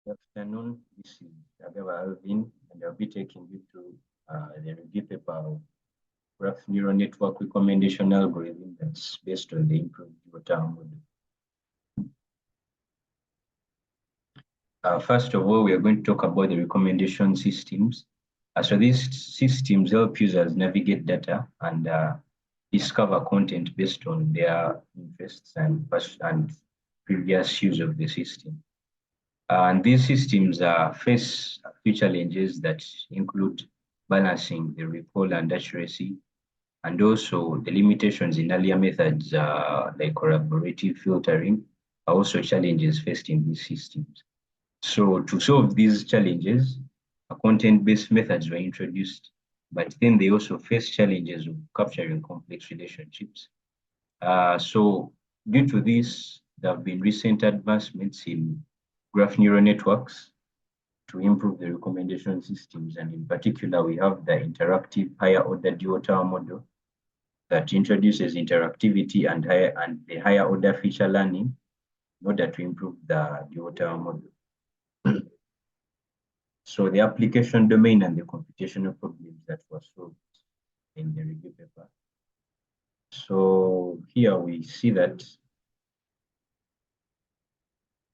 Good afternoon. This is Agaba Alvin, and I'll be taking you through the review paper of graph neural network recommendation algorithm that's based on the improved water model. First of all, we are going to talk about the recommendation systems. So these systems help users navigate data and discover content based on their interests and previous use of the system. And these systems face a few challenges that include balancing the recall and accuracy, and also the limitations in earlier methods like collaborative filtering are also challenges faced in these systems. So to solve these challenges, content-based methods were introduced, but then they also face challenges of capturing complex relationships. So due to this, there have been recent advancements in graph neural networks to improve the recommendation systems. And in particular, we have the interactive higher order DOTAR model that introduces interactivity and the higher order feature learning in order to improve the DOTAR model. So the application domain and the computational problems that were solved in the review paper. So here we see that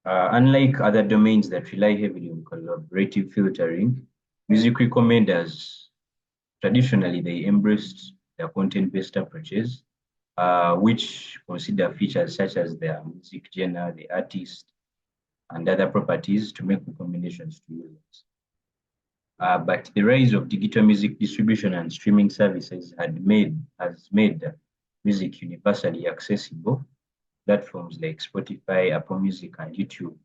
unlike other domains that rely heavily on collaborative filtering, music recommenders, traditionally they embraced their content-based approaches, which consider features such as their music genre, the artist, and other properties to make recommendations to users. But the rise of digital music distribution and streaming services has made music universally accessible. Platforms like Spotify, Apple Music, and YouTube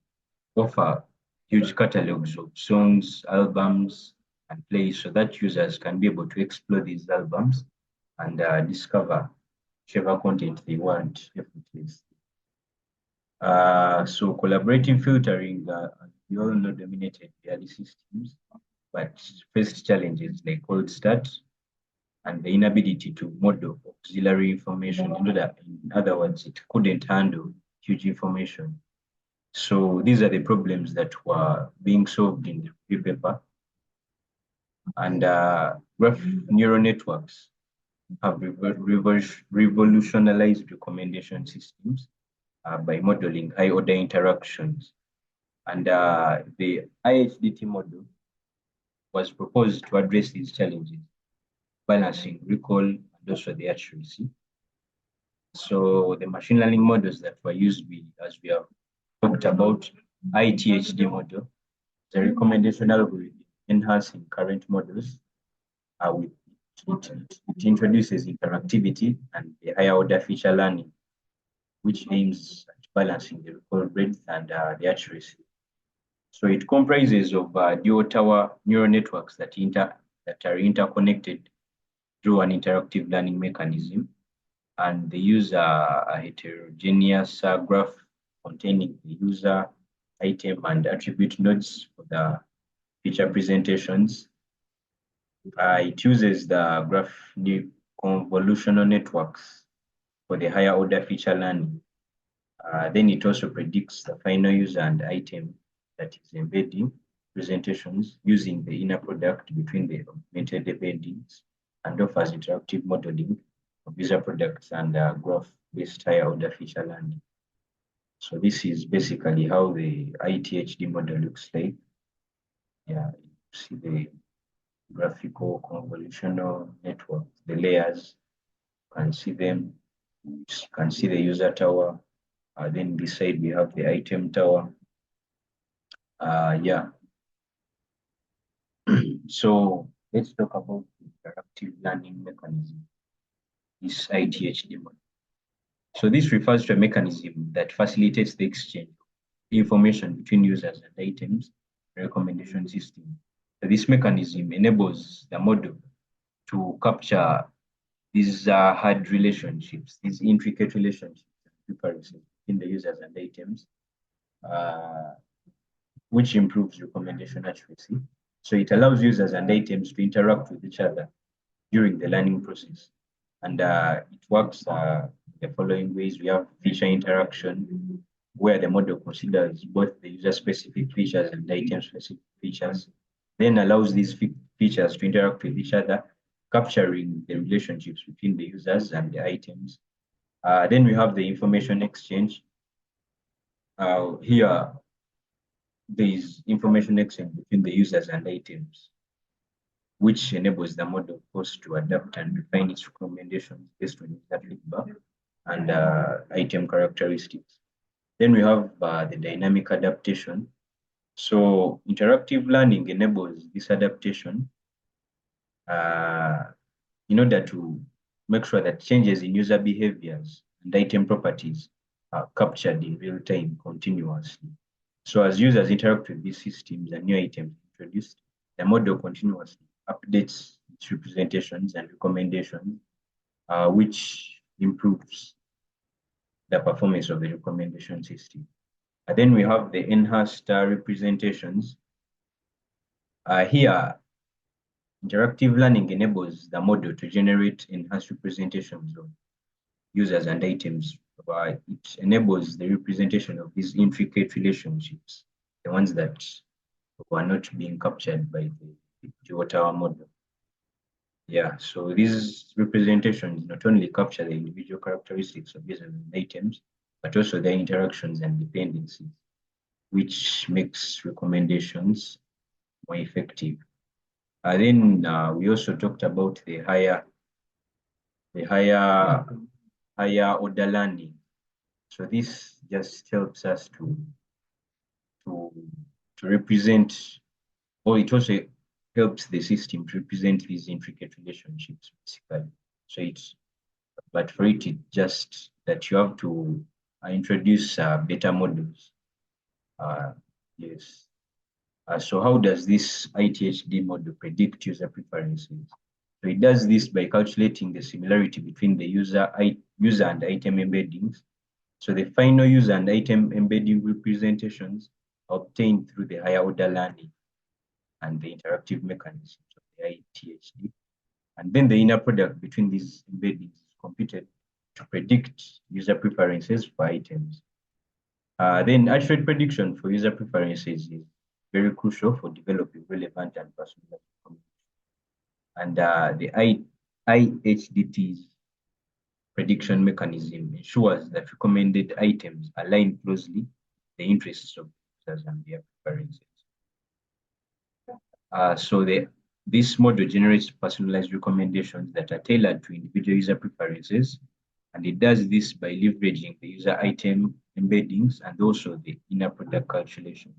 offer huge catalogs of songs, albums, and plays so that users can be able to explore these albums and discover whichever content they want effortlessly. So collaborative filtering, we all know, dominated the early systems, but faced challenges like cold start and the inability to model auxiliary information. In other words, it couldn't handle huge information. So these are the problems that were being solved in the review paper. And graph neural networks have revolutionized recommendation systems by modeling high order interactions. And the IHDT model was proposed to address these challenges, balancing recall and also the accuracy. So the machine learning models that were used, as we have talked about, ITHD model, the recommendation algorithm enhancing current models. It introduces interactivity and the higher order feature learning, which aims at balancing the recall breadth and the accuracy. So it comprises of dual tower neural networks that are interconnected through an interactive learning mechanism, and they use a heterogeneous graph containing the user, item, and attribute nodes for the feature presentations. It uses the graph convolutional networks for the higher order feature learning. Then it also predicts the final user and item that is embedding presentations using the inner product between the augmented embeddings, and offers interactive modeling of user products and graph-based higher order feature learning. So this is basically how the ITHD model looks like. Yeah, you see the graphical convolutional network, the layers, you can see them. You can see the user tower. Then beside we have the item tower. Yeah. So let's talk about the interactive learning mechanism, this ITHD model. So this refers to a mechanism that facilitates the exchange of information between users and items recommendation system. So this mechanism enables the model to capture these hard relationships, these intricate relationships between the users and items, which improves recommendation accuracy. So it allows users and items to interact with each other during the learning process. And it works the following ways. We have feature interaction, where the model considers both the user-specific features and item-specific features, then allows these features to interact with each other, capturing the relationships between the users and the items. Then we have the information exchange. Here, there is information exchange between the users and items, which enables the model, of course, to adapt and refine its recommendations based on user feedback and item characteristics. Then we have the dynamic adaptation. So interactive learning enables this adaptation in order to make sure that changes in user behaviors and item properties are captured in real time continuously. So as users interact with these systems and new items introduced, the model continuously updates its representations and recommendations, which improves the performance of the recommendation system. And then we have the enhanced representations. Here, interactive learning enables the model to generate enhanced representations of users and items. It enables the representation of these intricate relationships, the ones that were not being captured by the GeoTower model. Yeah, so these representations not only capture the individual characteristics of users and items, but also their interactions and dependencies, which makes recommendations more effective. Then we also talked about the higher order learning. So this just helps us to represent, or it also helps the system to represent these intricate relationships, basically. So but for it just that you have to introduce better models. Yes. So how does this ITHD model predict user preferences? So it does this by calculating the similarity between the user and item embeddings. So the final user and item embedding representations are obtained through the higher order learning and the interactive mechanisms of the ITHD. And then the inner product between these embeddings is computed to predict user preferences for items. Then accurate prediction for user preferences is very crucial for developing relevant and personalized information. And the IHDT's prediction mechanism ensures that recommended items align closely with the interests of users and their preferences. So this model generates personalized recommendations that are tailored to individual user preferences, and it does this by leveraging the user item embeddings and also the inner product calculation.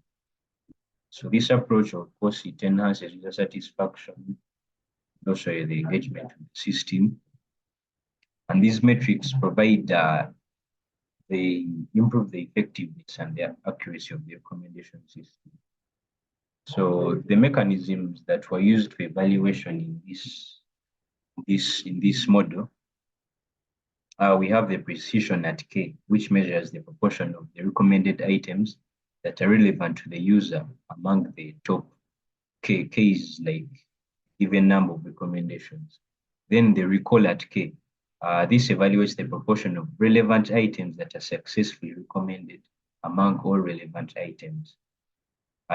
So this approach, of course, it enhances user satisfaction, also the engagement with the system. And these metrics provide, they improve the effectiveness and the accuracy of the recommendation system. So the mechanisms that were used for evaluation in this model, we have the precision at K, which measures the proportion of the recommended items that are relevant to the user among the top K. K is like given number of recommendations. Then the recall at K. This evaluates the proportion of relevant items that are successfully recommended among all relevant items.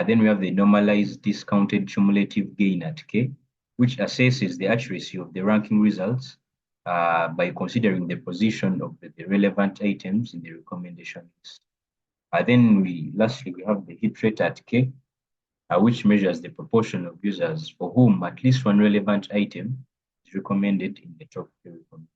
Then we have the normalized discounted cumulative gain at K, which assesses the accuracy of the ranking results by considering the position of the relevant items in the recommendation list. Then lastly, we have the hit rate at K, which measures the proportion of users for whom at least one relevant item is recommended in the top 3 recommendations.